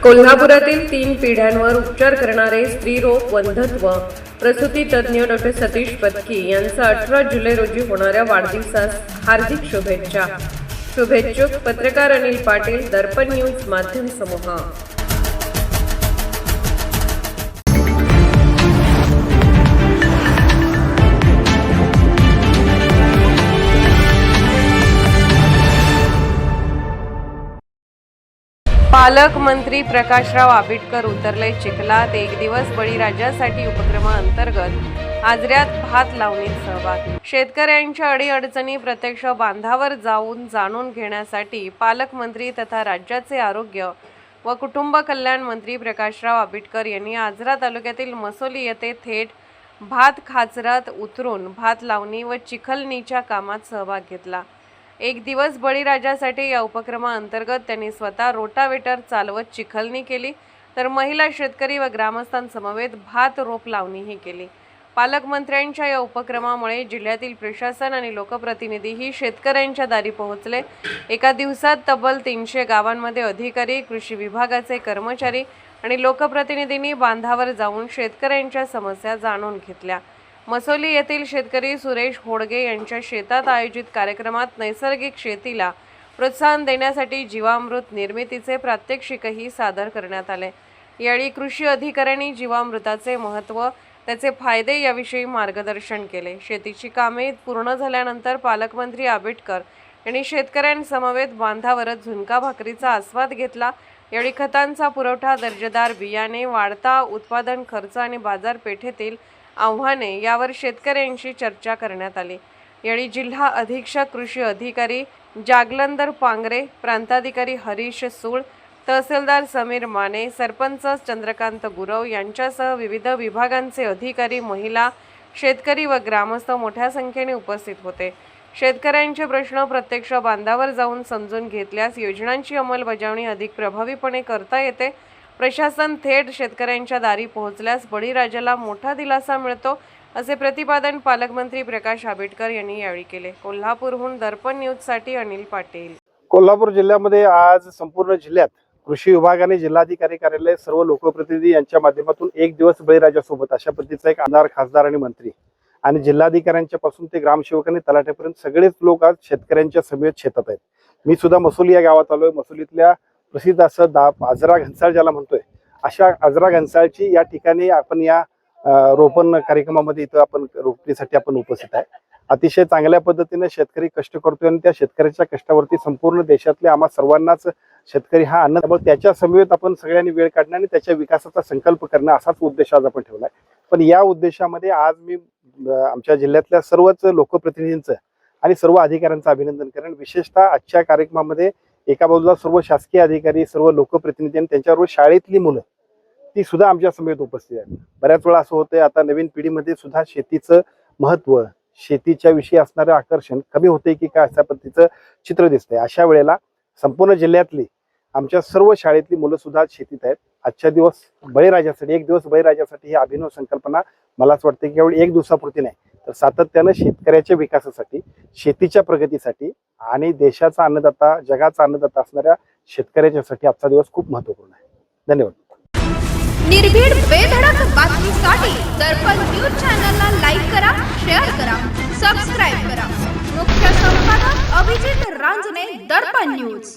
कोल्हापुरातील 3 पिढ्यांवर उपचार करणारे स्त्रीरोग वंध्यत्व प्रसूती तज्ज्ञ डॉ. सतीश पत्की यांचा 18 जुलै रोजी होणाऱ्या वाढदिवसास हार्दिक शुभेच्छा. शुभेच्छुक पत्रकार अनिल पाटील, दर्पण न्यूज माध्यम समूह. पालकमंत्री प्रकाशराव आबिटकर उतरले चिखलात. एक दिवस बळीराजासाठी उपक्रमाअंतर्गत आजऱ्यात भात लावणीत सहभाग. शेतकऱ्यांच्या अडीअडचणी प्रत्यक्ष बांधावर जाऊन जाणून घेण्यासाठी पालकमंत्री तथा राज्याचे आरोग्य व कुटुंब कल्याण मंत्री प्रकाशराव आबिटकर यांनी आजरा तालुक्यातील मसोली येथे थेट भात खाचरात उतरून भात लावणी व चिखलणीच्या कामात सहभाग घेतला. एक दिवस बळीराजासाठी या उपक्रमाअंतर्गत त्यांनी स्वतः रोटावेटर चालवत चिखलणी केली, तर महिला शेतकरी व ग्रामस्थांसमवेत भात रोप लावणीही केली. पालकमंत्र्यांच्या या उपक्रमामुळे जिल्ह्यातील प्रशासन आणि लोकप्रतिनिधीही शेतकऱ्यांच्या दारी पोहोचले. एका दिवसात तब्बल 300 गावांमध्ये अधिकारी, कृषी विभागाचे कर्मचारी आणि लोकप्रतिनिधींनी बांधावर जाऊन शेतकऱ्यांच्या समस्या जाणून घेतल्या. मसोली येथील शेतकरी सुरेश होडगे यांच्या शेतात आयोजित कार्यक्रमात नैसर्गिक शेतीला प्रोत्साहन देण्यासाठी जीवामृत निर्मितीचे प्रात्यक्षिकही सादर करण्यात आले. यावेळी कृषी अधिकाऱ्यांनी जीवामृताचे महत्त्व, त्याचे फायदे याविषयी मार्गदर्शन केले. शेतीची कामे पूर्ण झाल्यानंतर पालकमंत्री आबिटकर यांनी शेतकऱ्यांसमवेत बांधावरच झुणका भाकरीचा आस्वाद घेतला. यावेळी खतांचा पुरवठा, दर्जेदार बियाणे, वाढता उत्पादन खर्च आणि बाजारपेठेतील आव्हाने यावर शेतकऱ्यांशी चर्चा करण्यात आली. यावेळी जिल्हा अधीक्षक कृषी अधिकारी जागलंदर पांगरे, प्रांताधिकारी हरीश सूळ, तहसीलदार समीर माने, सरपंच चंद्रकांत गुरव यांच्यासह विविध विभागांचे अधिकारी, महिला, शेतकरी व ग्रामस्थ मोठ्या संख्येने उपस्थित होते. शेतकऱ्यांचे प्रश्न प्रत्यक्ष बांधावर जाऊन समजून घेतल्यास योजनांची अंमलबजावणी अधिक प्रभावीपणे करता येते. प्रशासन थेट शेतकऱ्यांच्या दारी पोहोचल्यास बळीराजाला मोठा दिलासा मिळतो, असे प्रतिपादन पालकमंत्री प्रकाश आबिटकर यांनी यावेळी केले. कोल्हापूरहून दर्पण न्यूजसाठी अनिल पाटील. कोल्हापूर जिल्ह्यामध्ये आज संपूर्ण जिल्ह्यात कृषी विभागाने जिल्हाधिकारी कार्यालय, सर्व लोकप्रतिनिधी यांच्या माध्यमातून एक दिवस बळीराजासोबत अशा पद्धतीचा एक आमदार, खासदार आणि मंत्री आणि जिल्हाधिकाऱ्यांच्या पासून ते ग्रामसेवक आणि तलाठ्यापर्यंत सगळेच लोक आज शेतकऱ्यांच्या समेत शेतात आहेत. मी सुद्धा मसोली या गावात आलोय. मसोलीतल्या प्रसिद्ध असं आजरा घनसाळ ज्याला म्हणतोय, अशा आजरा घनसाळची या ठिकाणी आपण या रोपण कार्यक्रमामध्ये इथं आपण रोपणीसाठी आपण उपस्थित आहे. अतिशय चांगल्या पद्धतीने शेतकरी कष्ट करतोय आणि त्या शेतकऱ्याच्या कष्टावरती संपूर्ण देशातल्या आम्हा सर्वांनाच शेतकरी हा अन्न, त्यामुळे त्याच्या समवेत आपण सगळ्यांनी वेळ काढणं आणि त्याच्या विकासाचा संकल्प करणं असाच उद्देश आज आपण ठेवलाय. पण या उद्देशामध्ये आज मी आमच्या जिल्ह्यातल्या सर्वच लोकप्रतिनिधींचं आणि सर्व अधिकाऱ्यांचं अभिनंदन करेन. विशेषतः आजच्या कार्यक्रमामध्ये एका बाजूला सर्व शासकीय अधिकारी, सर्व लोकप्रतिनिधी आणि त्यांच्याबरोबर शाळेतली मुलं ती सुद्धा आमच्या समेत उपस्थित आहेत. बऱ्याच वेळा असं होतंय, आता नवीन पिढीमध्ये सुद्धा शेतीचं महत्त्व, शेतीच्या विषयी असणारं आकर्षण कमी होते की काय, अशा पद्धतीचं चित्र दिसतंय. अशा वेळेला संपूर्ण जिल्ह्यातली आमच्या सर्व शाळेतली मुलं सुद्धा शेतीत आहेत. आजच्या दिवस बळीराजासाठी, एक दिवस बळीराजासाठी ही अभिनव संकल्पना मला असं वाटतं की केवळ एक दिवसापुरती नाही, तर सातत्यानं शेतकऱ्याच्या विकासासाठी, शेतीच्या प्रगतीसाठी आणि देशाचा अन्नदाता, जगाचा अन्नदाता असणाऱ्या शेतकऱ्याच्यासाठी आजचा दिवस खूप महत्त्वपूर्ण आहे. धन्यवाद. निर्भीड बेधडक बातमीसाठी दर्पण न्यूज चॅनलला लाईक करा, शेअर करा, सबस्क्राईब करा. मुख्य संपादक अभिजित रांजणे, दर्पण न्यूज.